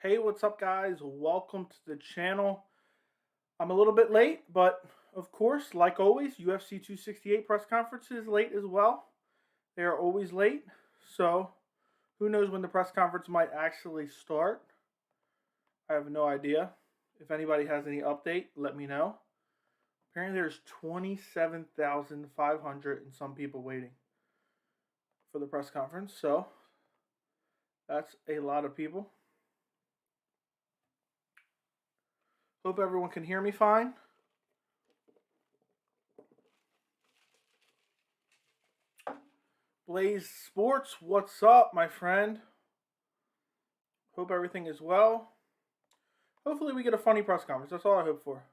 Hey, what's up, guys? Welcome to the channel. I'm a little bit late, but of course, like always, UFC 268 press conference is late as well. They are always late, so who knows when the press conference might actually start. I have no idea. If anybody has any update, let me know. Apparently, there's 27,500 and some people waiting for the press conference, so that's a lot of people. Hope everyone can hear me fine. Blaze Sports, what's up, my friend? Hope everything is well. Hopefully we get a funny press conference. That's all I hope for.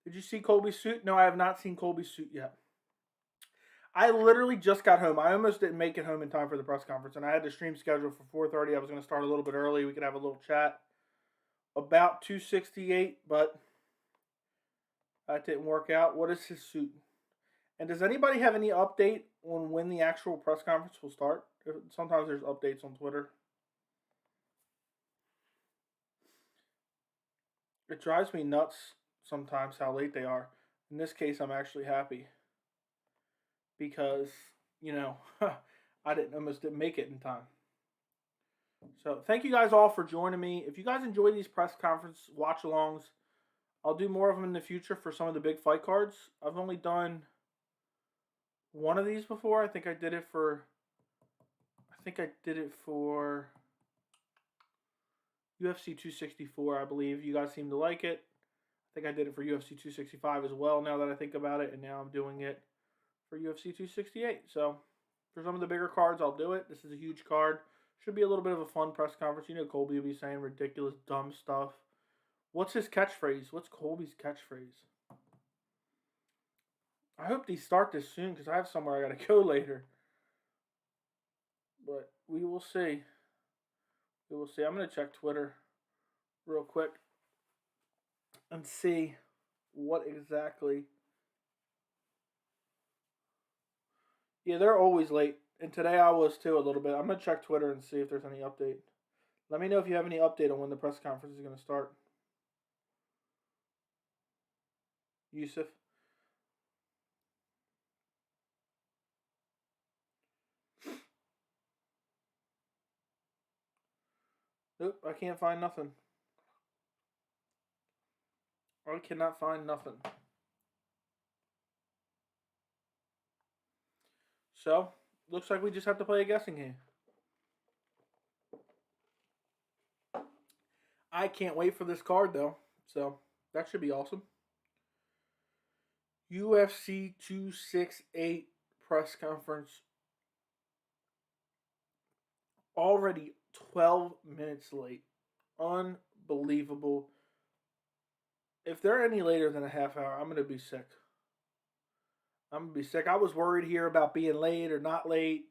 Did you see Colby's suit? No, I have not seen Colby's suit yet. I literally just got home. I almost didn't make it home in time for the press conference, and I had the stream scheduled for 4:30. I was going to start a little bit early. We could have a little chat about 268, but that didn't work out. What is his suit? And does anybody have any update on when the actual press conference will start? Sometimes there's updates on Twitter. It drives me nuts sometimes how late they are. In this case, I'm actually happy because, I almost didn't make it in time. So thank you guys all for joining me. If you guys enjoy these press conference watch-alongs, I'll do more of them in the future for some of the big fight cards. I've only done one of these before. I think I did it for UFC 264, I believe. You guys seem to like it. I think I did it for UFC 265 as well, now that I think about it, and now I'm doing it for UFC 268. So for some of the bigger cards, I'll do it. This is a huge card. Should be a little bit of a fun press conference. You know, Colby will be saying ridiculous, dumb stuff. What's his catchphrase? What's Colby's catchphrase? I hope they start this soon because I have somewhere I got to go later. But we will see. We will see. I'm going to check Twitter real quick and see what exactly. Yeah, they're always late. And today I was too a little bit. I'm going to check Twitter and see if there's any update. Let me know if you have any update on when the press conference is going to start. Yusuf. Nope, I can't find nothing. I cannot find nothing. So, looks like we just have to play a guessing game. I can't wait for this card, though. So, that should be awesome. UFC 268 press conference. Already 12 minutes late. Unbelievable. If they're any later than a half hour, I'm going to be sick. I was worried here about being late or not late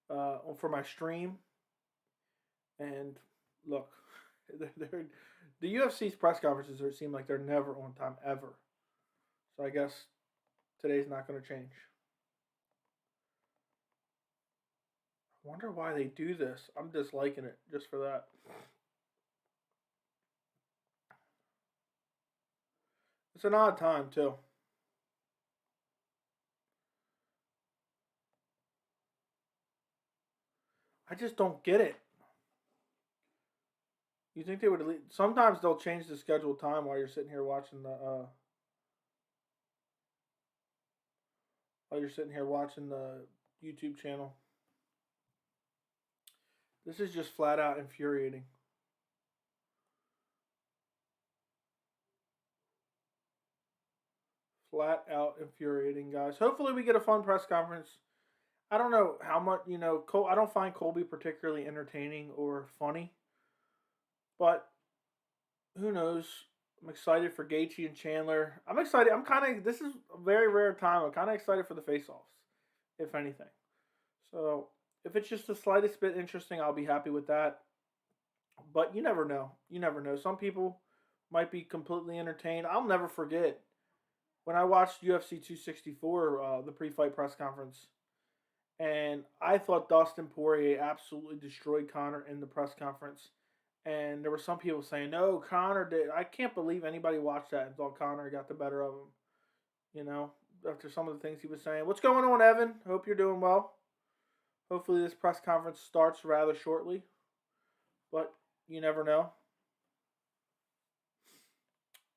for my stream. And look, the UFC's press conferences seem like they're never on time, ever. So I guess today's not going to change. I wonder why they do this. I'm disliking it just for that. It's an odd time, too. I just don't get it. You think they would? Sometimes they'll change the scheduled time while you're sitting here watching the. While you're sitting here watching the YouTube channel. This is just flat out infuriating. Flat out infuriating, guys. Hopefully we get a fun press conference. I don't know how much, I don't find Colby particularly entertaining or funny. But who knows? I'm excited for Gaethje and Chandler. I'm excited. This is a very rare time. I'm kind of excited for the face-offs, if anything. So if it's just the slightest bit interesting, I'll be happy with that. But you never know. You never know. Some people might be completely entertained. I'll never forget when I watched UFC 264, the pre-fight press conference, and I thought Dustin Poirier absolutely destroyed Conor in the press conference. And there were some people saying, no, Conor did. I can't believe anybody watched that and thought Conor got the better of him. You know, after some of the things he was saying. What's going on, Evan? Hope you're doing well. Hopefully this press conference starts rather shortly. But you never know.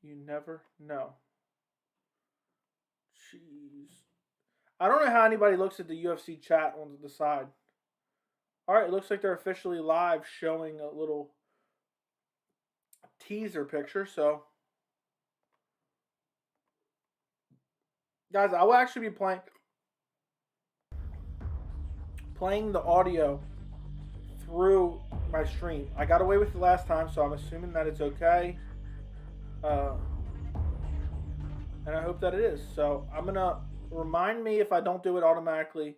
You never know. Jeez. I don't know how anybody looks at the UFC chat on the side. Alright, it looks like they're officially live showing a little teaser picture, so guys, I will actually be playing the audio through my stream. I got away with it last time, so I'm assuming that it's okay. And I hope that it is. So I'm going to remind me if I don't do it automatically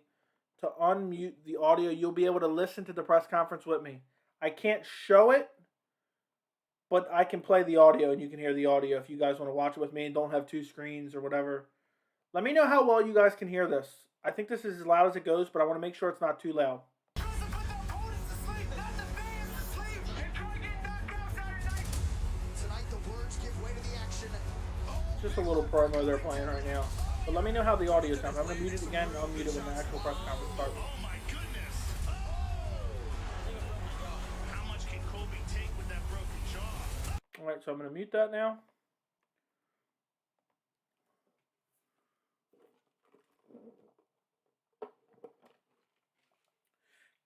to unmute the audio. You'll be able to listen to the press conference with me. I can't show it, but I can play the audio and you can hear the audio if you guys want to watch it with me and don't have two screens or whatever. Let me know how well you guys can hear this. I think this is as loud as it goes, but I want to make sure it's not too loud. Just a little promo they're playing right now. But let me know how the audio sounds. I'm going to mute it again and I'll mute it when the actual press conference starts. Oh my goodness. How much can Colby take with that broken jaw? Alright, so I'm going to mute that now.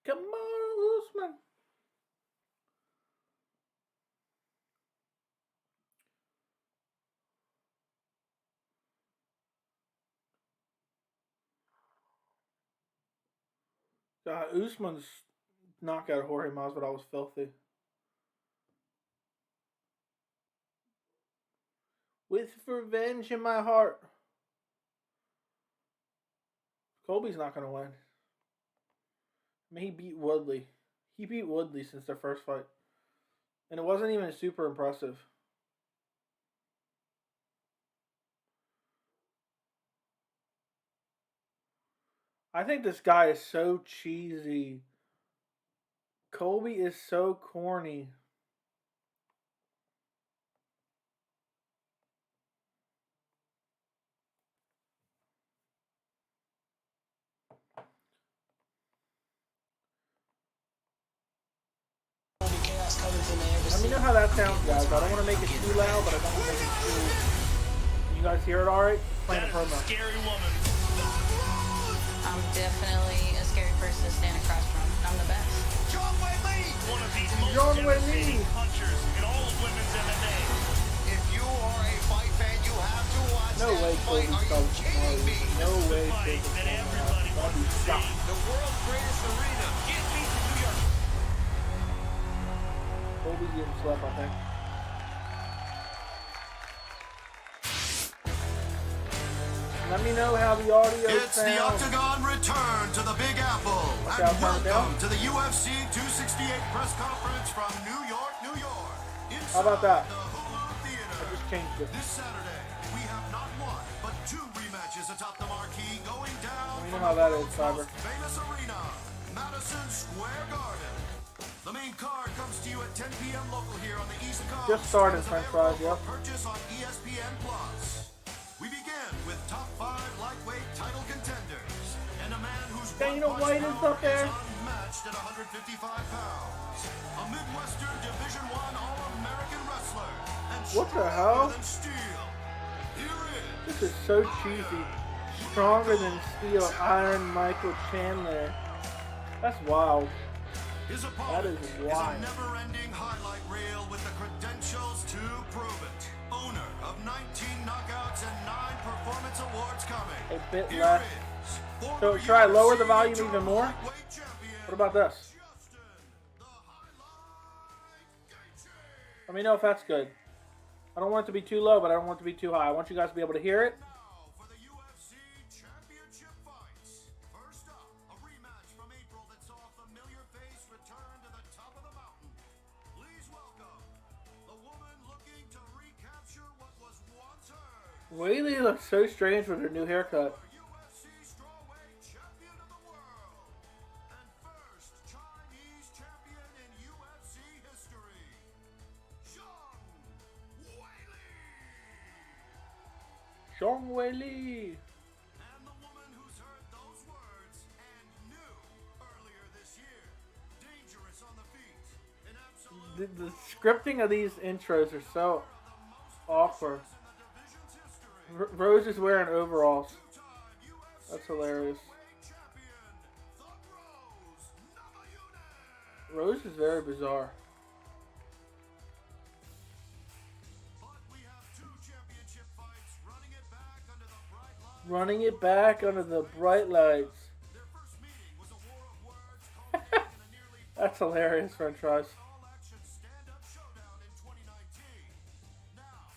Kamaru Usman. Usman's knockout of Jorge Masvidal was filthy. With revenge in my heart. Colby's not going to win. I mean, he beat Woodley. He beat Woodley since their first fight. And it wasn't even super impressive. I think this guy is so cheesy. Colby is so corny. Let me know how that sounds, guys. I don't want to make it too loud, but I don't want to make it too... Can you guys hear it all right? Playing a promo. Scary woman. I'm definitely a scary person to stand across from. I'm the best. Weili, one of the most devastating punchers in all of women's MMA. If you are a fight fan, you have to watch No way, fight. Colby Are you kidding me? No way, Fight that everybody wants to see. The world's greatest arena. Get me to New York. Colby's getting slept, I think. Let me know how the audio It's sounds. the Octagon return to the Big Apple. Okay, And I'll turn it down. welcome to the UFC 268 press conference from New York, New York. How about that? The Hulu I Theater. just changed it. This Saturday, we have not one, but two rematches atop the marquee going down. Let me know how that is, Cyber. Most famous arena, Madison Square Garden. The main card comes to you at 10 p.m. local here on the East Coast. Just started, It's French available fries, yep. for purchase on ESPN Plus. We begin with top 5 lightweight title contenders and a man whose Dana one-punch White is power up there. unmatched at 155 pounds. A Midwestern Division I All-American wrestler and What the stronger hell? than steel. Here is This is so cheesy. Stronger than steel, Iron Michael Chandler. That's wild. his opponent. That is is wild. a never-ending highlight reel with the credentials to prove it. Owner of 19 knockouts and 9 performance awards coming. A bit Here less. is So former should I lower the UFC volume even more? lightweight champion, What about this? Justin, the Highlight Gaethje. Let me know if that's good. I don't want it to be too low, but I don't want it to be too high. I want you guys to be able to hear it. Now for the UFC Championship fights. First up, a rematch from April that saw a familiar face return to the top of the mountain. Please welcome the woman looking to recapture what was once hers. Weili looks so strange with her new haircut. UFC strawweight champion of the world. And first Chinese champion in UFC history. Zhang Weili. And the woman who's heard those words and knew earlier this year. Dangerous on the feet. An absolute The scripting of these intros are so awkward. in the division's history. Rose is wearing overalls. Two-time UFC That's hilarious. strawweight champion, the Rose, Namajunas. Rose is very bizarre. But we have two championship fights running it back under the bright lights. Running it back under the bright lights. Their first meeting was a war of words culminating in a nearly That's hilarious, French fries. all-action stand-up showdown in 2019. Now,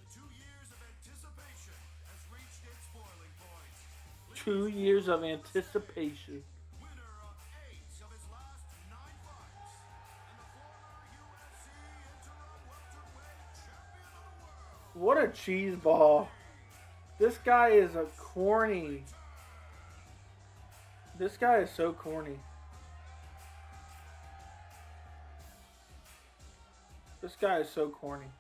the 2 years of anticipation has reached its boiling point. 2 years of anticipation. Winner of 8 of his last 9 fights, and the former UFC interim welterweight champion of the world. What a cheese ball. This guy is a corny. This guy is so corny. This guy is so corny.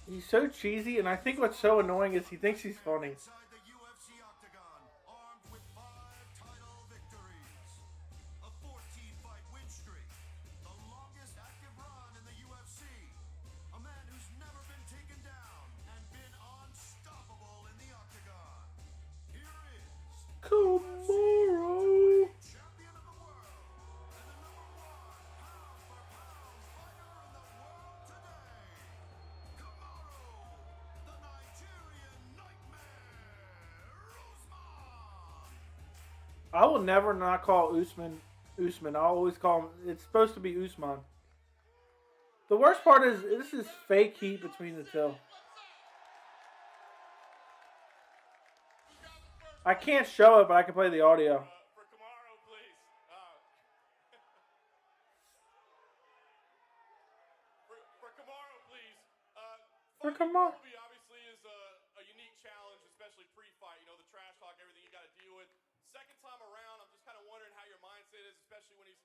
He's so cheesy, and I think what's so annoying is he thinks he's funny. Inside the UFC octagon, armed with 5 title victories, a 14-fight win streak, the longest active run in the UFC, a man who's never been taken down and been unstoppable in the octagon. Here is Kamaru. champion of the world and the #1 pound-for-pound fighter in the world today, Kamaru, the Nigerian Nightmare, Usman. I will never not call Usman. I'll always call him. It's supposed to be Usman. The worst part is this is fake heat between the two. I can't show it, but I can play the audio. For Kamaru, please. For Kamaru, please. For Fighting Kamaru. Colby obviously is a unique challenge, especially pre-fight. You know, the trash talk, everything you got to deal with. Second time around, I'm just kind of wondering how your mindset is, especially when he's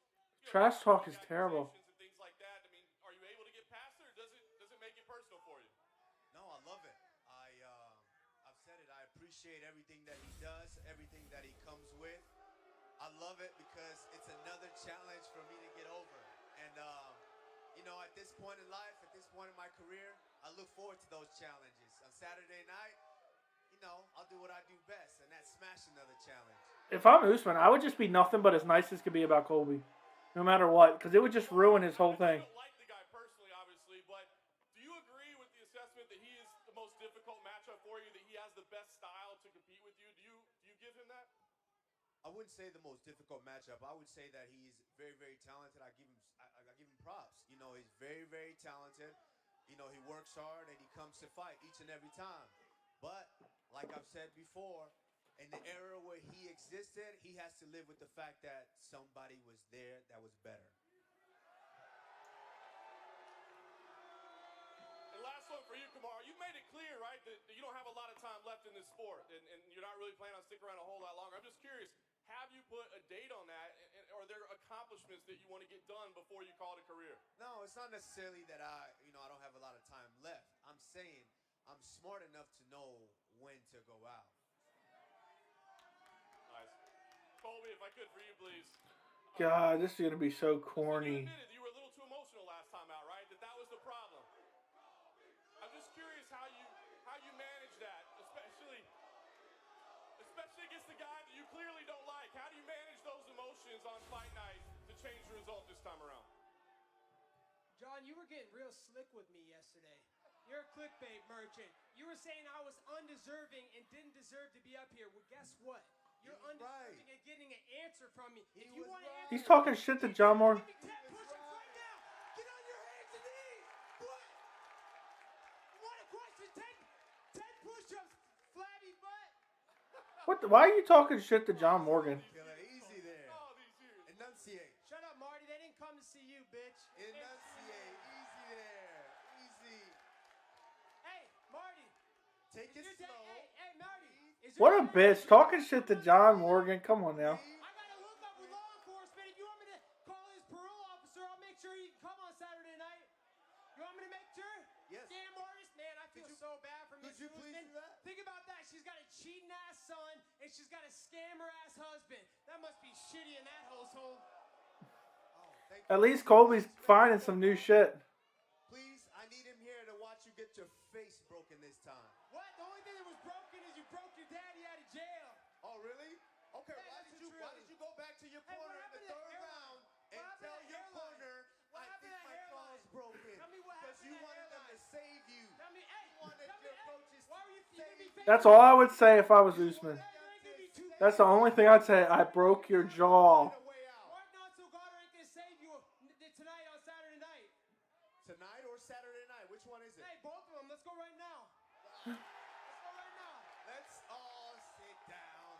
Trash talk is terrible. and things like that. I mean, are you able to get past it, or does it make it personal for you? No, I love it. I've said it. I appreciate everything that he does, everything that he comes with. I love it because it's another challenge for me to get over. And you know, at this point in life, at this point in my career, I look forward to those challenges. On Saturday night, you know, I'll do what I do best, and that's smash another challenge. If I'm Usman, I would just be nothing but as nice as could be about Colby, no matter what, because it would just ruin his whole thing. I don't like the guy personally, obviously, but do you agree with the assessment that he is the most difficult matchup for you, that he has the best style to compete with you? Do you give him that? I wouldn't say the most difficult matchup. I would say that he's very, very talented. I give him props. You know, he's very, very talented. You know, he works hard and he comes to fight each and every time. But like I've said before, in the era where he existed, he has to live with the fact that somebody was there that was better. And last one for you, Kamaru. You made it clear, right, that you don't have a lot of time left in this sport, and you're not really planning on sticking around a whole lot longer. I'm just curious, have you put a date on that, and are there accomplishments that you want to get done before you call it a career? No, it's not necessarily that I don't have a lot of time left. I'm saying I'm smart enough to know when to go out. Nice. Colby, if I could for you, please. God, this is gonna be so You corny. admitted you were a little too emotional last time out, right? That was the problem. I'm just curious how you manage that, especially against the guy that you clearly don't like. How do you manage those emotions on fight night to change the result this time around? John, you were getting real slick with me yesterday. You're a clickbait merchant. You were saying I was undeserving and didn't deserve to be up here. Well, guess what? You're undeserving and getting an answer from me. If you want to answer, He's talking shit to John Moore. give me 10 push-ups right now. Get on your hands and knees. What? What a question. 10 push-ups, flabby butt. Why are you talking shit to John Morgan? Feel it easy there. All these years. Enunciate. Shut up, Marty. They didn't come to see you, bitch. Enunciate. Easy there. Easy. Hey, Marty. Take it Is your slow. dad- Hey, Marty. is What your a dad- bitch. Talking shit to John Morgan. Come on now. I gotta hook up with law enforcement. If you want me to call his parole officer, I'll make sure he can come on Saturday night. You want me to make sure? Yes. Damn artist, man, I feel so bad for Could missing Kamaru you please Usman. do that? Think about that. She's got a cheating ass son and she's got a scammer ass husband. That must be shitty in that household. Oh, thank At you. least Colby's finding some new shit. Please, I need him here to watch you get your face broken this time. What? The only thing that was broken is you broke your daddy out of jail. Oh, really? Okay, Hey, why listen, did Trilly. you go back to your Hey, what corner in the happened to third hairline? round What and happened tell to your hairline? corner, What I happened think to my hairline? jaw's broken? Tell me what Because happened you to wanted them to hairline. save you. Tell me, hey, You wanted tell me, your hey, coaches why were you to gonna be save fake? That's all I would say if I was Usman. Hey, That's the only thing I'd say. I broke your jaw. Mark Not So God ain't gonna save you tonight on Saturday night. Tonight or Saturday night? Which one is it? Hey, both of them. Let's go right now. Let's go right now. Let's all sit down.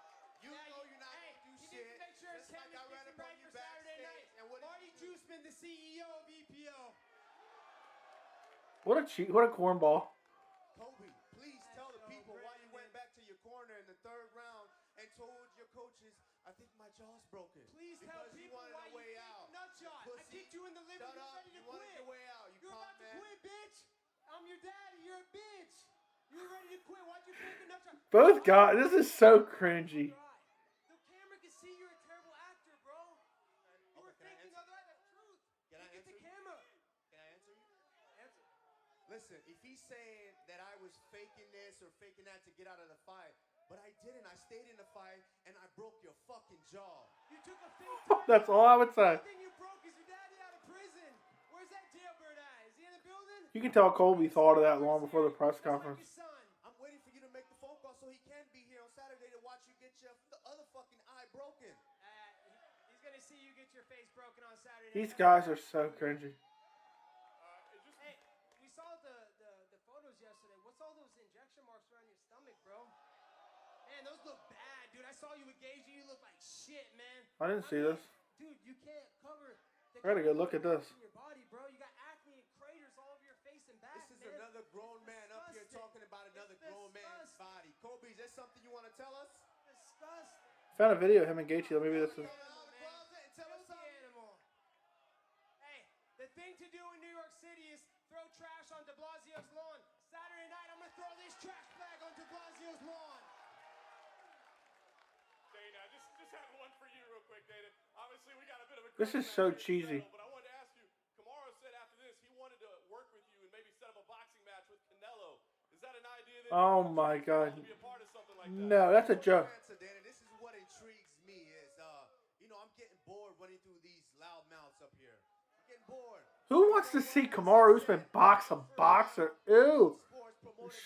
You Yeah, know you're not hey, going to do you shit. need to make sure his Just like helmet I read gets him up on right you for Saturday night. backstage. And what did Marty you do? Juiceman, the CEO of EPO. What a cheat! What a cornball! Kobe, please tell the so people why you went Brandon. back to your corner in the third round and told your coaches, I think my jaw's broken. Please tell because you people wanted why a you way faked out. the nut You shot. I pussy. kicked you in the liver. Shut You're up. ready to You wanted quit. your way out. You You're punk about to man. quit, bitch. I'm your daddy. You're a bitch. You're ready to quit. Why'd you fake a nut shot? Both guys. This is so cringy. The camera can see you're a terrible actor, bro. You were can I faking answer? the other. That's truth. Can I Look at answer the you? camera. Can I answer you? Answer. Listen, if he's saying that I was faking this or faking that to get out of the fight, but I didn't. I stayed in the fight and I broke your fucking jaw. You took a fake. That's all I would say. The thing you broke is your daddy out of prison. Where's that jailbird at? Is he in the building? You can tell Colby thought of that long before the press conference. Just like your son. I'm waiting for you to make the phone call so he can be here on Saturday to watch you get your other fucking eye broken. He's gonna see you get your face broken on Saturday. These night. guys are so cringy. Hey, we saw the photos yesterday. What's all those injection marks around your stomach, bro? Man, those look bad, dude. I saw you with Gaethje. You look like shit, man. I didn't see this. Dude, you can't cover. I gotta go look at this. In your body, bro. You got acne and craters all over your face and back. This is man. another grown man up here disgusting. talking about another grown man's body. Kobe, is there something you want to tell us? Disgusting. Found a video of him and Gaethje. Maybe this is. Come out of the closet and tell us Filthy something. animal. Hey, the thing to do in New York City is throw trash on de Blasio's lawn. Saturday night, I'm gonna throw this trash bag on de Blasio's lawn. Dana, just had one for you real quick, Dana. Obviously, we got a bit of a This is grudge so match cheesy. here to settle, but I wanted to ask you, Kamaru said after this he wanted to work with you and maybe set up a boxing match with Canelo. Is that an idea that Oh you're my interested in God. to be a part of something like that? No, that's a joke. Answer, Dana. This is what intrigues me is, I'm getting bored running through these loud mouths up here. I'm getting bored. Who wants to see Kamaru Usman box a boxer? Ew.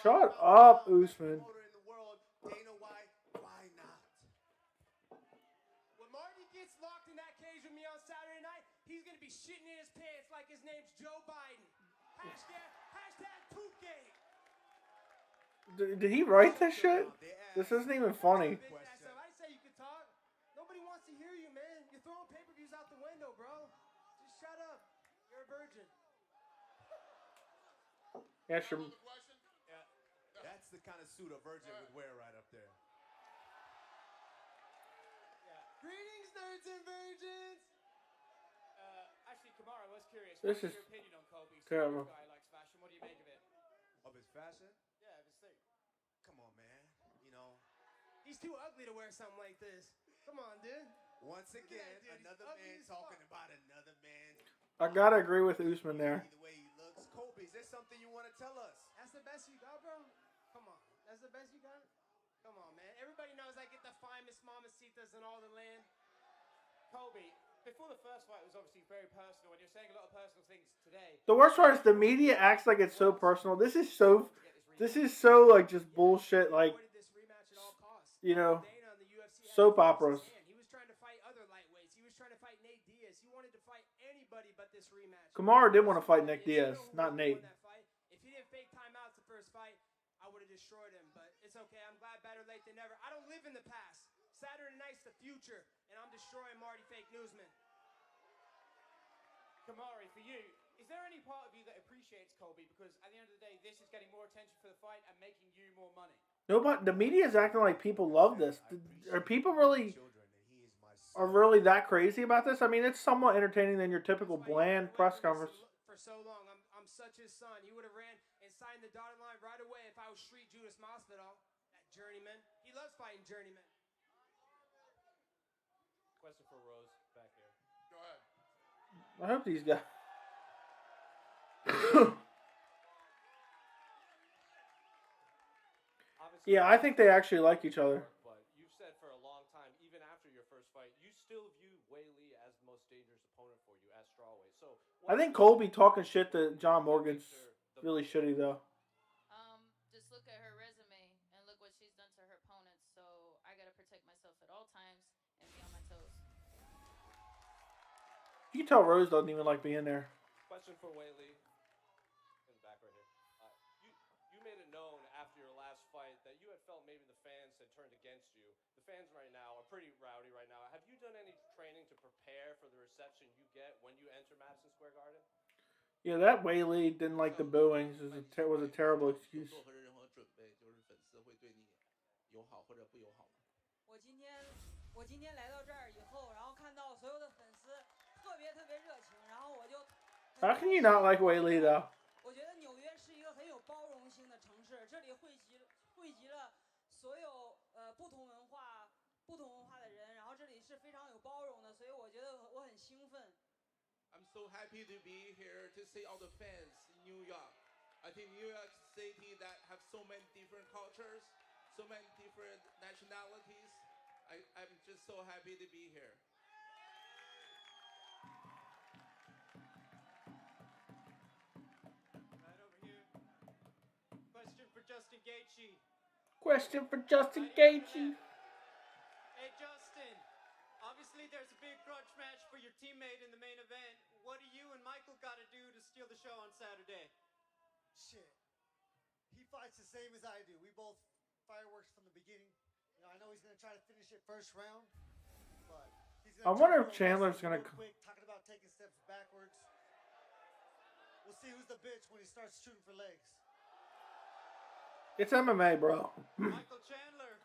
Shut up, Usman. Dana White, why not? When Marty gets locked in that cage with me on Saturday night, he's gonna be shitting in his pants like his name's Joe Biden. Hashtag Poopgate. Did he write this shit? This isn't even funny. I say you can talk. Nobody wants to hear you, man. You're throwing pay-per-views out the window, bro. Just shut up. You're a virgin. Yeah, sure. That's the kind of suit a virgin would wear right up there. Greetings, nerds and virgins. Actually, Kamaru, I was curious. This What's is your opinion on Colby? terrible. This guy likes fashion. What do you make of it? Of his fashion? Yeah, of his thing. Come on, man. You know, He's too ugly to wear something like this. Come on, dude. once at again, that, dude. He's another ugly man as talking fuck. about another man. I gotta agree with Usman there. The way he looks. Kobe, is there something you want to tell us? That's the best you got, bro? Come on. That's the best you got? Come on, man. Everybody knows I get the finest mamacitas in all the land. Colby, before the first fight, it was obviously very personal, and you're saying a lot of personal things today. The worst part is the media acts like it's so personal. This is so like just bullshit. Like, Avoided this rematch at all costs. you know, Dana on the UFC had soap to force operas. his hand. He was trying to fight other lightweights. He was trying to fight Nate Diaz. He wanted to fight anybody but this rematch. Kamaru did want to fight Nick You know Diaz, who not would've Nate. won that fight? If he didn't fake timeouts the first fight, I would have destroyed him. But it's okay. I'm glad better late than never. I don't live in the past. Saturday night's the future, and I'm destroying Marty Fake Newsman. Kamaru, for you, is there any part of you that appreciates Colby? Because at the end of the day, this is getting more attention for the fight and making you more money. No, but the media is acting like people love this. Are people really Children, and he is my son. really that crazy about this? I mean, it's somewhat entertaining than your typical That's why he bland ran away press from me conference. for so long. I'm such his son. He would have ran and sign the dotted line right away if I was Street Judas Masvidal, that journeyman. He loves fighting journeymen. Question for Rose back here. Go ahead. I hope these guys. Yeah, I think they actually like each other. But you've said for a long time, even after your first fight, you still view Weili as the most dangerous opponent for you at strawweight. So I think Colby talking shit to John Morgan's really shitty though. Just look at her resume and look what she's done to her opponents. So I gotta protect myself at all times and be on my toes. You can tell Rose doesn't even like being there. Question for Weili. In the back right here. You made it known after your last fight that you had felt maybe the fans had turned against you. The fans right now are pretty rowdy right now. Have you done any training to prepare for the reception you get when you enter Madison Square Garden? Yeah, that Weili didn't like the booings. Was a terrible excuse. 做任何准备，就是粉丝会对你友好或者不友好吗？我今天来到这儿以后，然后看到所有的粉丝特别热情，然后我就。How can you not like Weili though? 我觉得纽约是一个很有包容性的城市，这里汇集了所有不同文化的人，然后这里是非常有包容的，所以我觉得我很兴奋。I'm so happy to be here to see all the fans in New York. I think New York City that have so many different cultures, so many different nationalities. I'm just so happy to be here. Right over here. Question for Justin Gaethje. Question for Justin Gaethje. Hey Justin, obviously there's a big grudge match for your teammate in the main event. What do you and Michael got to do to steal the show on Saturday? Shit. He fights the same as I do. We both fireworks from the beginning. You know, I know he's going to try to finish it first round, but he's I wonder if Chandler's going to. Quick, talking about taking steps backwards. We'll see who's the bitch when he starts shooting for legs. It's MMA, bro. Michael Chandler.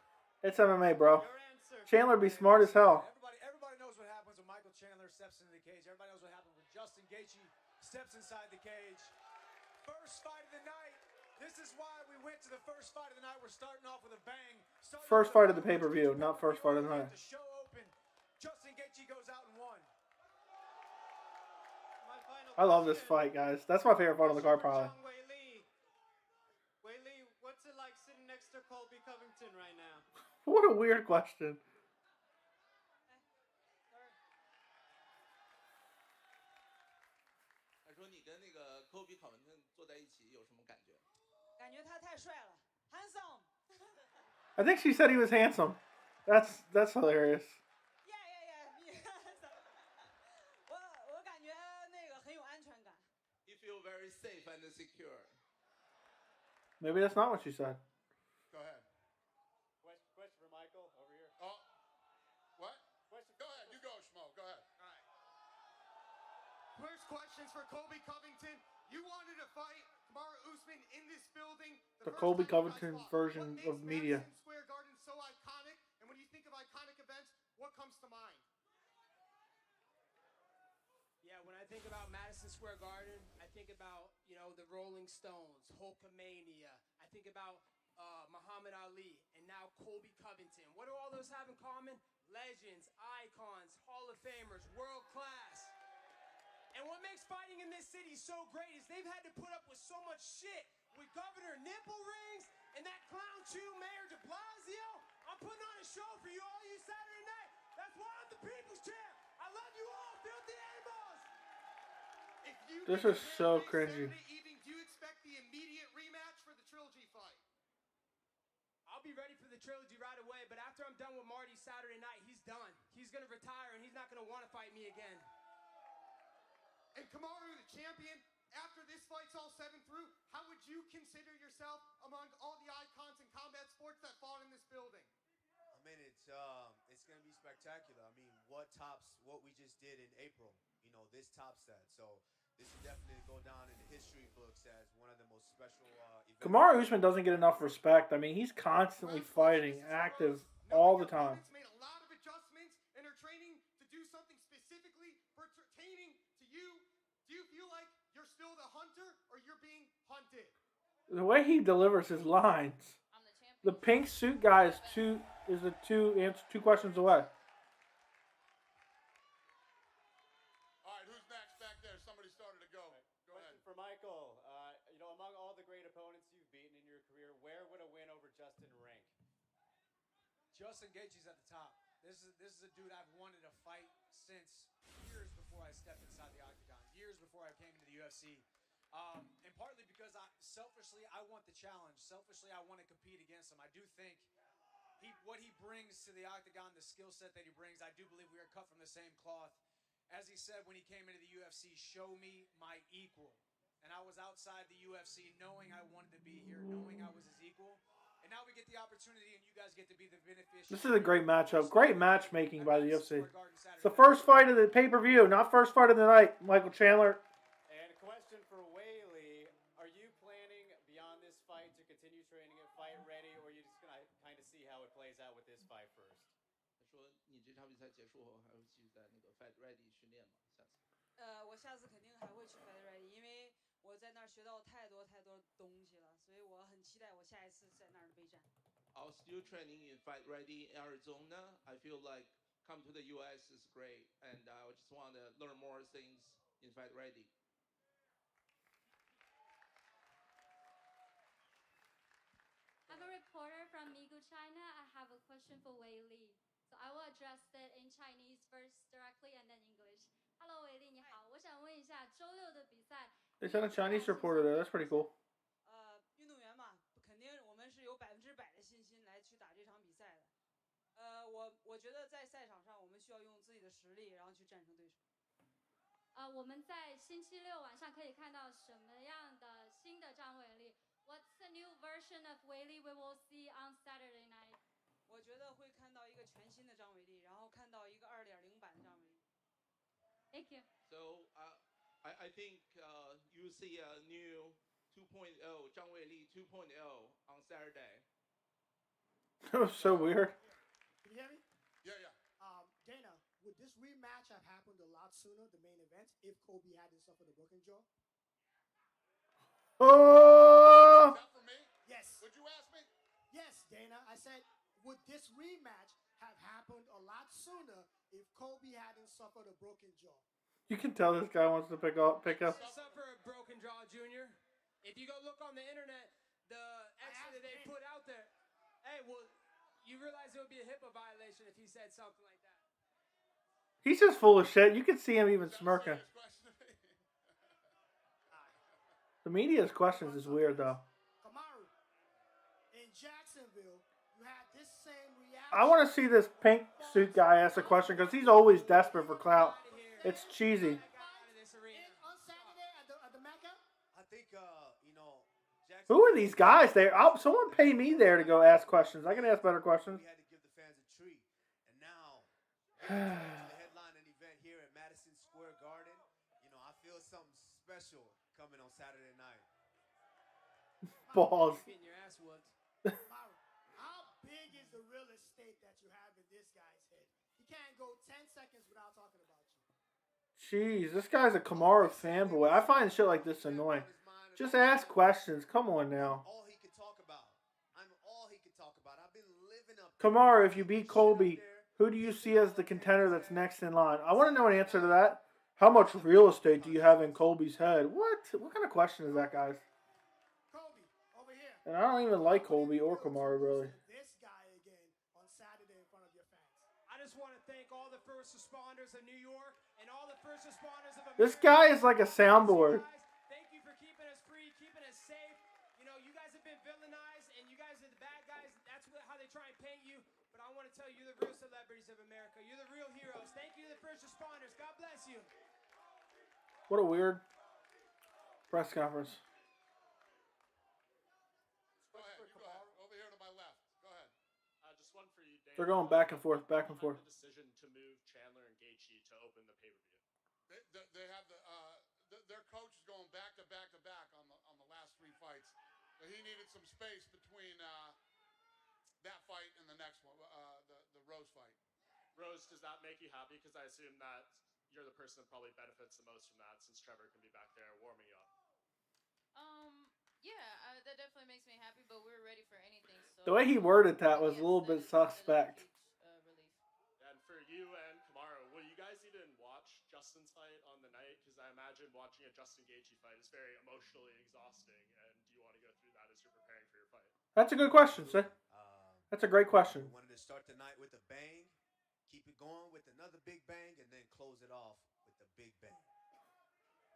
It's MMA, bro. Your answer. Chandler be smart as hell. Everybody knows what happens when Michael Chandler steps into the cage. Everybody knows what happens when Justin Gaethje steps inside the cage. First fight of the night. This is why we went to the first fight of the night. We're starting off with a bang. First fight of the pay-per-view, not first fight of the night. The show open. Justin Gaethje goes out and won. I love this fight, guys. That's my favorite fight on the card, probably. Weili, what's it like sitting next to Colby Covington right now? What a weird question. 他说你跟那个 Colby Covington 坐在一起有什么感觉？感觉他太帅了 ，handsome。I think she said he was handsome. That's hilarious. Yeah. 我感觉那个很有安全感。You feel very safe and secure. Maybe that's not what she said. Go ahead. Question for Michael over here. Oh, what? Go ahead. You go, Schmo. Go ahead. All right. First question's for Colby Covington. You wanted to fight Kamaru Usman in this building. The Colby Covington version of media. Madison Square Garden so iconic, and when you think of iconic events, what comes to mind? Yeah, when I think about Madison Square Garden, I think about, the Rolling Stones, Hulkamania. I think about Muhammad Ali, and now Colby Covington. What do all those have in common? Legends, icons, Hall of Famers, world class. And what makes fighting in this city so great is they've had to put up with so much shit. With Governor Nipple Rings and that clown chew Mayor de Blasio. I'm putting on a show for you all you Saturday night. That's why I'm the people's champ. I love you all, filthy animals. This is so cringy. Evening, do you expect the immediate rematch for the trilogy fight? I'll be ready for the trilogy right away, but after I'm done with Marty Saturday night, he's done. He's going to retire, and he's not going to want to fight me again. And Kamaru, the champion, after this fight's all said and through, how would you consider yourself among all the icons in combat sports that fought in this building? I mean, it's going to be spectacular. I mean, what tops what we just did in April? This tops that. So this will definitely go down in the history books as one of the most special events. Kamaru Usman doesn't get enough respect. I mean, he's constantly fighting, active all the time. Made a lot of adjustments and are training to do something specifically pertaining to you. Do you feel like you're still the hunter or you're being hunted? The way he delivers his lines. The pink suit guy is two questions away. All right, who's next back there? Somebody started to go. Go ahead. For Michael, among all the great opponents you've beaten in your career, where would a win over Justin rank? Justin Gaethje's at the top. This is a dude I've wanted to fight since years before I stepped inside the octagon, years before I came into the UFC. And partly because selfishly, I want the challenge. Selfishly, I want to compete against him. I do think what he brings to the octagon, the skill set that he brings, I do believe we are cut from the same cloth. As he said when he came into the UFC, show me my equal. And I was outside the UFC knowing I wanted to be here, knowing I was his equal. And now we get the opportunity, and you guys get to be the beneficiaries. This is a great matchup. Great matchmaking by the UFC. It's the first fight of the pay-per-view, not first fight of the night. Michael Chandler. And a question for Weili. Are you planning beyond this fight to continue training at Fight Ready, or are you just going to kind of see how it plays out with this fight first? 说你这场比赛结束后还会继续在那个 Fight Ready 训练吗？下次？我下次肯定还会去 Fight Ready， 因为我在那儿学到太多东西了，所以我很期待我下一次在那儿的备战。I'll still training in Fight Ready Arizona. I feel like come to the US is great, and I just want to learn more things in Fight Ready. I'm a reporter from Migu, China. I have a question for Weili. So I will address it in Chinese first directly and then English. Hello, Weili, 你好，我想问一下周六的比赛。They sent a Chinese reporter there. That's pretty cool. 运动员嘛，肯定我们是有100%的信心来去打这场比赛的。我觉得在赛场上我们需要用自己的实力，然后去战胜对手。我们在星期六晚上可以看到什么样的新的张伟丽 ？What's the new version of Weili we will see on Saturday night？ 我觉得会看到一个全新的张伟丽，然后看到一个2.0版的张伟丽。Thank you. So I think you see a new 2.0 Zhang Weili 2.0 on Saturday. That was so weird. Can you hear me? Yeah. Dana, would this rematch have happened a lot sooner, the main event, if Colby hadn't suffered a broken jaw? Oh! Is that for me? Yes. Would you ask me? Yes, Dana. I said, would this rematch have happened a lot sooner if Colby hadn't suffered a broken jaw? You can tell this guy wants to pick up. Suffer a broken jaw, Junior. If you go look on the internet, the X-ray that they put out there, you realize it would be a HIPAA violation if he said something like that. He's just full of shit. You can see him even smirking. The media's questions is weird, though. Kamaru, in Jacksonville, you had this same reaction. I want to see this pink suit guy ask a question because he's always desperate for clout. It's cheesy. On Saturday at the Mecca? I think, Jackson. Who are these guys there? Someone pay me there to go ask questions. I can ask better questions. We had to give the fans a treat. And now, the headlining event here at Madison Square Garden, I feel something special coming on Saturday night. Balls. Getting your ass whooped. How big is the real estate that you have in this guy's head? He can't go 10 seconds without talking about you. Jeez, this guy's a Kamaru fanboy. I find shit like this annoying. Just ask questions. Come on now. All he could talk about. I'm all he could talk about. I've been living up. Kamaru, if you beat Colby, who do you see as the contender that's next in line? I want to know an answer to that. How much real estate do you have in Colby's head? What kind of question is that, guys? Colby, over here. And I don't even like Colby or Kamaru, really. This guy again on Saturday in front of your fans. I just want to thank all the first responders of New York and all the first responders of America. This guy is like a soundboard. Thank you for keeping us free, keeping us safe. You guys have been villainized, and you guys are the bad guys. That's how they try and paint you. But I want to tell you, you're the real celebrities of America. You're the real heroes. Thank you to the first responders. God bless you. What a weird press conference. Go ahead. You go ahead. Over here to my left. Go ahead. Just one for you, Dave. They're going back and forth, back and forth. The decision to move Chandler and Gaethje to open the pay-per-view. They have their coach is going back to back on the last 3 fights. So he needed some space between that fight and the next one, the Rose fight. Rose, does that make you happy? Because I assume that you're the person that probably benefits the most from that, since Trevor can be back there warming you up. Yeah, that definitely makes me happy, but we're ready for anything. So The way he worded that was a little bit suspect. relief. And for you and Kamaru, will you guys even watch Justin's fight on the night? Because I imagine watching a Justin Gaethje fight is very emotionally exhausting, and do you want to go through that as you're preparing for your fight? That's a good question, sir. That's a great question. We wanted to start the night with a bang, keep it going with another big bang, and then close it off with the big bang.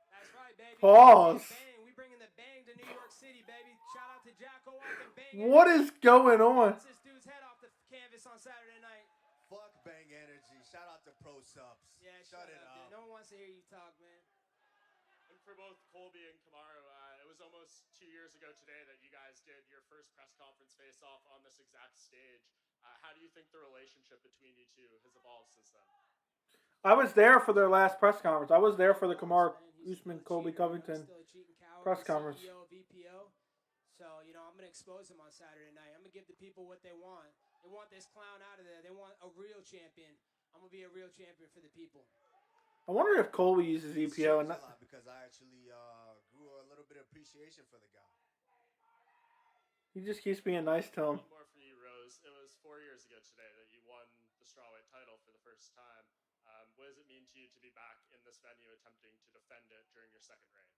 That's right, baby. Pause. Bang. We bringing the bang to New York City, baby. Shout out to Jacko up and bang. What is going on? This dude's head off the canvas on Saturday night. Fuck bang energy. Shout out to Pro Subs. Yeah, shut it up. Dude. No one wants to hear you talk, man. And for both Colby and Kamaru, it was almost 2 years ago today that you guys did your first press conference face-off on this exact stage. How do you think the relationship between you two has evolved since then? I was there for their last press conference. I was there for the Kamaru Usman, Colby Covington press conference. CEO of VPO. So, I'm going to expose him on Saturday night. I'm going to give the people what they want. They want this clown out of there. They want a real champion. I'm going to be a real champion for the people. I wonder if Colby uses EPO. And because I actually grew a little bit of appreciation for the guy. He just keeps being nice to him. One more for you, Rose. It was 4 years ago today that you won the strawweight title for the first time. What does it mean to you to be back in this venue attempting to defend it during your second reign?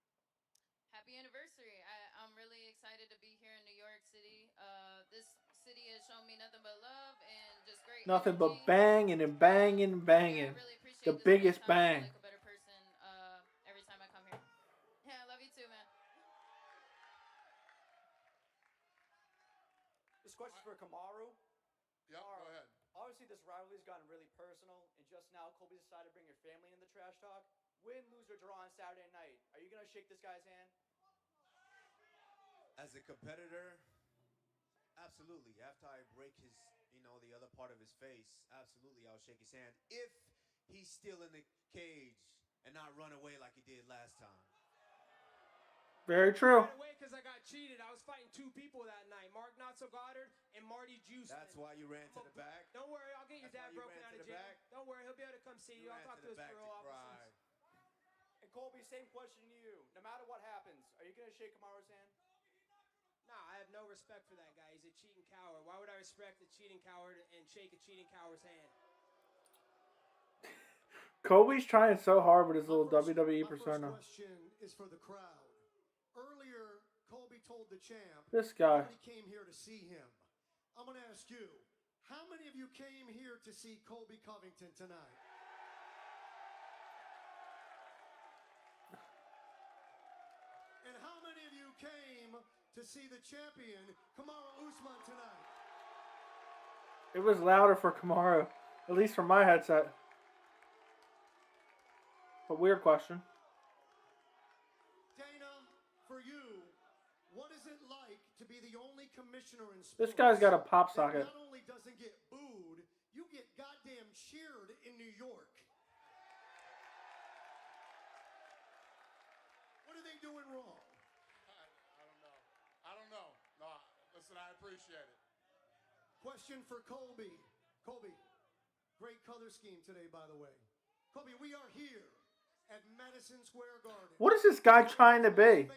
Happy anniversary. I'm really excited to be here in New York City. This city has shown me nothing but love and just great Nothing energy. but banging and banging and banging. Yeah, I really appreciate the this biggest place. bang. I feel like a better person every time I come here. Yeah, I love you too, man. This question's for Kamaru. Yeah, go ahead. Obviously, this rivalry's gotten really personal, and just now, Colby decided to bring your family in the trash talk. Win, lose, or draw on Saturday night. Are you going to shake this guy's hand? As a competitor, absolutely. After I break his, the other part of his face, absolutely, I'll shake his hand. If he's still in the cage and not run away like he did last time. Very true. Right away because I got cheated. I was fighting two people that night, Mark Not-So-Goddard and Marty Juiceman. That's why you ran to the back? Don't worry, I'll get your dad broken out of jail. Don't worry, he'll be able to come see you. I'll talk to his parole officers. And Colby, same question to you. No matter what happens, are you going to shake Kamaru's hand? No, I have no respect for that guy. He's a cheating coward. Why would I respect a cheating coward and shake a cheating coward's hand? Colby's trying so hard with his little WWE persona. My first question is for the crowd. Earlier, Colby told the champ This guy. nobody came here to see him. I'm going to ask you, how many of you came here to see Colby Covington tonight? And how many of you came to see the champion, Kamaru Usman, tonight? It was louder for Kamaru, at least from my headset. But weird question. Dana, for you, what is it like to be the only commissioner in sports? This guy's got a pop socket. Not only doesn't get booed, you get goddamn cheered in New York. What are they doing wrong? I don't know. No, listen, I appreciate it. Question for Colby. Colby, great color scheme today, by the way. Colby, we are here at Madison Square Garden. What is this guy trying to be?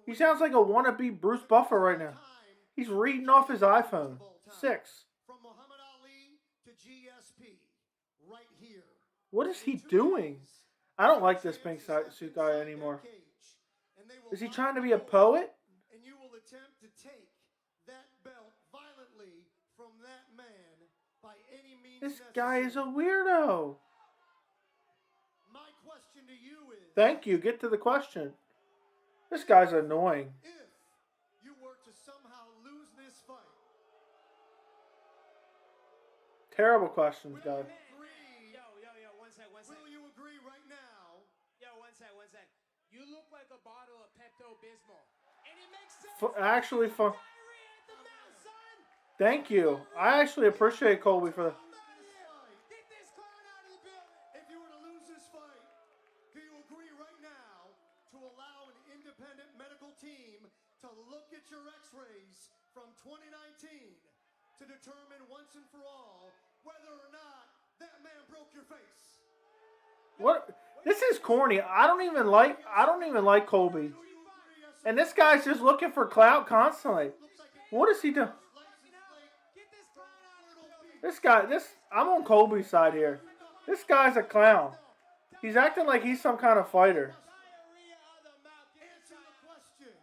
He sounds like a wannabe Bruce Buffer right now. He's reading off his iPhone 6. From Muhammad Ali to GSP, right here. What is he doing? I don't like this pink suit guy anymore. Is he trying to be a poet? And you will attempt to take that belt violently from that man by any means This necessary. guy is a weirdo. My question to you is... Thank you. Get to the question. This guy's annoying. If you were to somehow lose this fight... Terrible questions, guys. Yo, one sec. Will you agree right now? Yo, one sec. You look like a bottle of Pepto-Bismol. And it makes sense. Actually, thank you. I actually appreciate Colby for that. Get this clown out of the building. If you were to lose this fight, do you agree right now to allow an independent medical team to look at your x-rays from 2019 to determine once and for all whether or not that man broke your face? What? This is corny. I don't even like Colby. And this guy's just looking for clout constantly. What is he doing? I'm on Colby's side here. This guy's a clown. He's acting like he's some kind of fighter. Answer the question.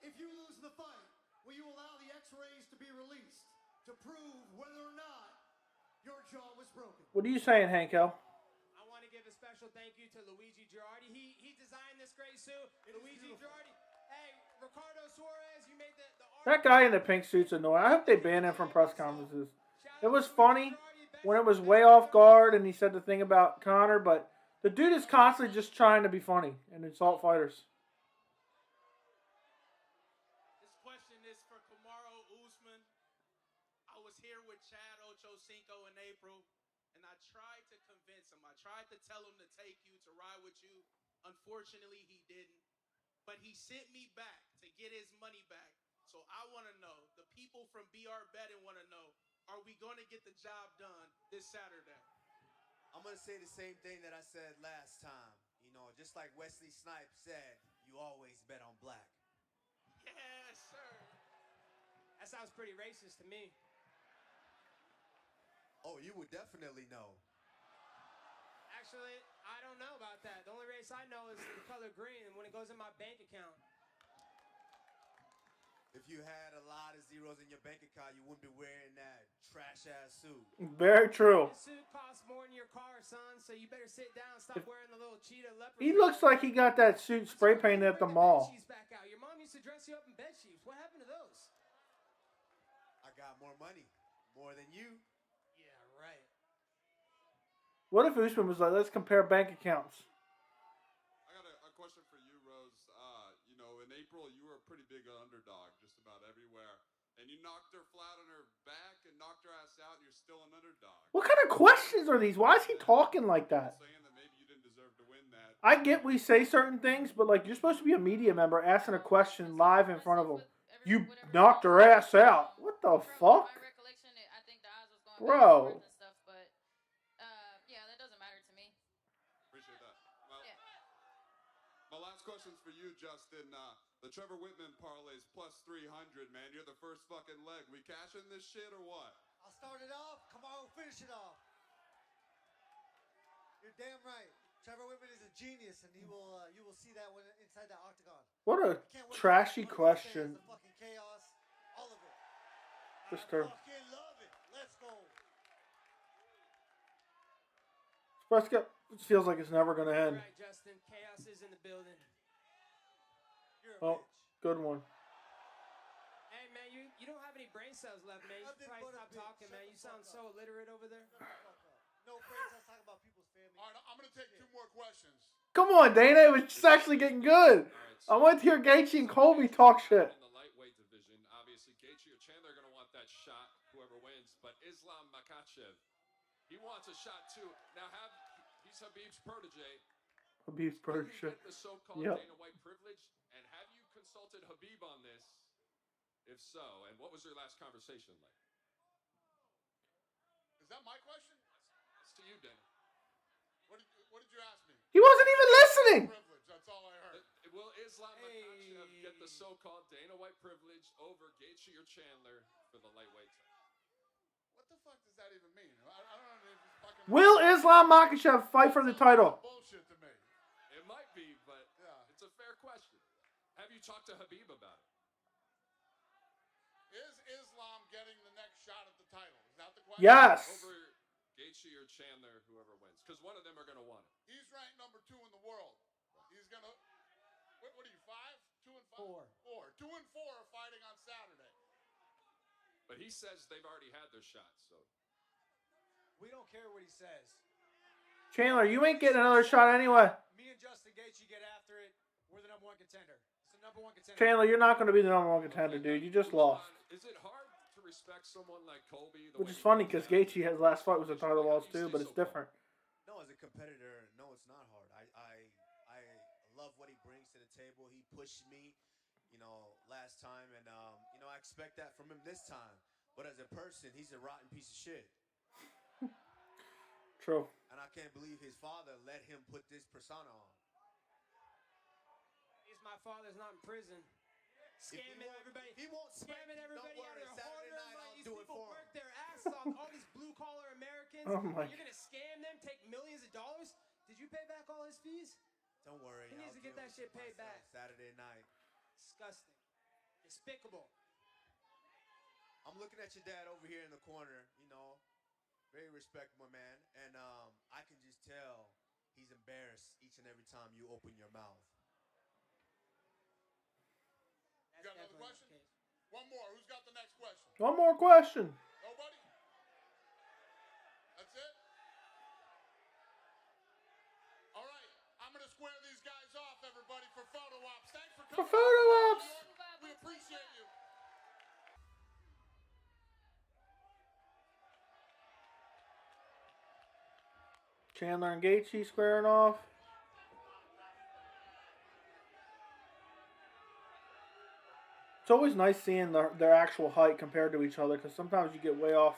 If you lose the fight, will you allow the x-rays to be released to prove whether or not your jaw was broken? What are you saying, Hanko? I want to give a special thank you to Luigi Girardi. He designed this great suit. Luigi Girardi. Hey, Ricardo Suarez, you made the That guy in the pink suit's annoying. I hope they ban him from press conferences. It was funny when it was way off guard and he said the thing about Conor, but the dude is constantly just trying to be funny and insult fighters. This question is for Kamaru Usman. I was here with Chad Ochocinco in April, and I tried to convince him. I tried to tell him to take you, to ride with you. Unfortunately, he didn't. But he sent me back to get his money back. So I want to know, the people from BR Betting want to know, are we going to get the job done this Saturday? I'm going to say the same thing that I said last time. You know, just like Wesley Snipes said, you always bet on black. Yes, sir. That sounds pretty racist to me. Oh, you would definitely know. Actually, I don't know about that. The only race I know is the color green when it goes in my bank account. If you had a lot of zeros in your bank account, you wouldn't be wearing that trash-ass suit. Very true. This suit costs more than your car, son, so you better sit down and stop wearing the little cheetah leopard. He looks like he got that suit spray painted at the mall. Back out. Your mom used to dress you up in bed sheets. What happened to those? I got more money. More than you. Yeah, right. What if Usman was like, let's compare bank accounts? I got a question for you, Rose. You know, in April, you were a pretty big underdog just about everywhere. And you knocked her flat on her back and knocked her ass out, and you're still an underdog. What kind of questions are these? Why is he talking like that? Saying that maybe you didn't deserve to win that. I get we say certain things, but like you're supposed to be a media member asking a question live in front of them. You knocked her ass out. What the fuck? Bro. My last question's for you, Justin. The Trevor Whitman parlay's plus 300, man. You're the first fucking leg. We cashing this shit or what? I'll start it off. Kamaru, finish it off. You're damn right. Trevor Whitman is a genius, and you will see that when inside that octagon. What a trashy question. The fucking chaos, all of it. Just her. Fucking love it. Let's go. Prescott, it feels like it's never going to end. Right, Justin. Chaos is in the building. You're a Oh, good one. Hey, man, you don't have any brain cells left, man. You should probably stop talking, man. You sound so illiterate over there. No brains. I was talking about people's family. All right, I'm going to take 2 more questions. Come on, Dana. It was just actually getting good. I want to hear Gaethje and Colby talk shit. In the lightweight division, obviously, Gaethje or Chandler are going to want that shot, whoever wins. But Islam Makhachev, he wants a shot too. Now, he's Habib's protege. Habib's protege. The so-called Yep. Dana White privilege, and have you consulted Habib on this? If so, and what was your last conversation like? Is that my question? It's to you, Dana. What did you ask me? He wasn't even listening. Privilege, that's all I heard. Will Islam Makhachev get the so-called Dana White privilege over Gaethje or Chandler for the lightweight title? What the fuck does that even mean? I don't know if it's fucking... Will Islam Makhachev fight for the title? Bullshit to me. It might be, but it's a fair question. Have you talked to Habib about it? Is Islam getting the next shot at the title? Is that the question? Yes. Over Gaethje or Chandler, whoever wins. Because one of them are going to want it. He's ranked number 2 in the world. He's going to... What are you, 5? 2 and 5? 4. 2 and 4 are fighting on Saturday. But he says they've already had their shots, so... We don't care what he says. Chandler, you ain't getting another shot anyway. Me and Justin Gaethje get after it. We're the #1 contender. It's the #1 contender. Chandler, you're not going to be the #1 contender, dude. You just lost. Is it hard to respect someone like Colby? Which is funny because Gaethje, his last fight was a title loss too, but it's different. No, as a competitor, no, it's not hard. I love what he brings to the table. He pushed me, last time, and I expect that from him this time. But as a person, he's a rotten piece of shit. True. And I can't believe his father let him put this persona on. He's my father's not in prison. Scamming everybody. He won't scamming everybody out of their Saturday hard-earned night, money. I'll These do it people for work their asses off. All these blue-collar Americans. Oh my and you're gonna scam them, take millions of dollars. Did you pay back all his fees? Don't worry. He needs to get that shit paid back. Saturday night. Disgusting. Despicable. I'm looking at your dad over here in the corner, you know, very respectable man, and I can just tell he's embarrassed each and every time you open your mouth. You got another question? One more. Who's got the next question? One more question. Nobody? That's it? All right. I'm going to square these guys off, everybody, for photo ops. Thanks for coming. For photo ops. We appreciate you. Chandler and Gaethje squaring off. It's always nice seeing their actual height compared to each other because sometimes you get way off.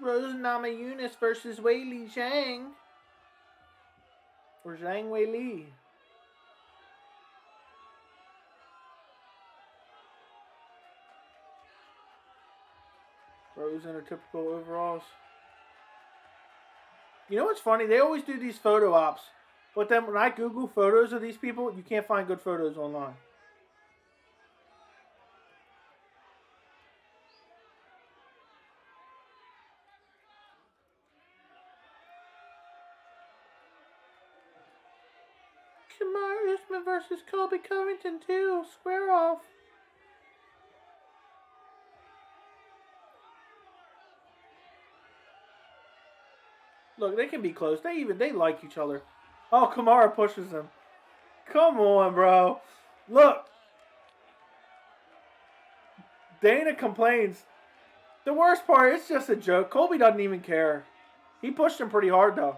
Rose Namajunas versus Weili Zhang. Or Zhang Weili. Rose in her typical overalls. You know what's funny? They always do these photo ops. But then when I Google photos of these people, you can't find good photos online. Kamaru Usman versus Colby Covington too. Square off. Look, they can be close. They like each other. Oh, Kamaru pushes him. Come on, bro. Look. Dana complains. The worst part, it's just a joke. Colby doesn't even care. He pushed him pretty hard, though.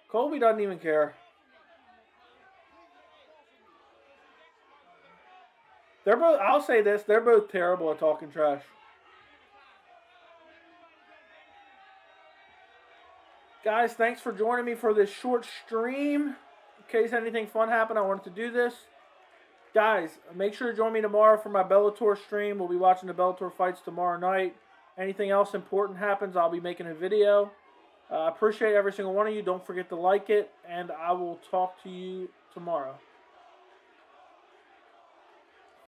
Colby doesn't even care. They're both, I'll say this, they're both terrible at talking trash. Guys, thanks for joining me for this short stream. In case anything fun happened, I wanted to do this. Guys, make sure to join me tomorrow for my Bellator stream. We'll be watching the Bellator fights tomorrow night. Anything else important happens, I'll be making a video. I appreciate every single one of you. Don't forget to like it, and I will talk to you tomorrow.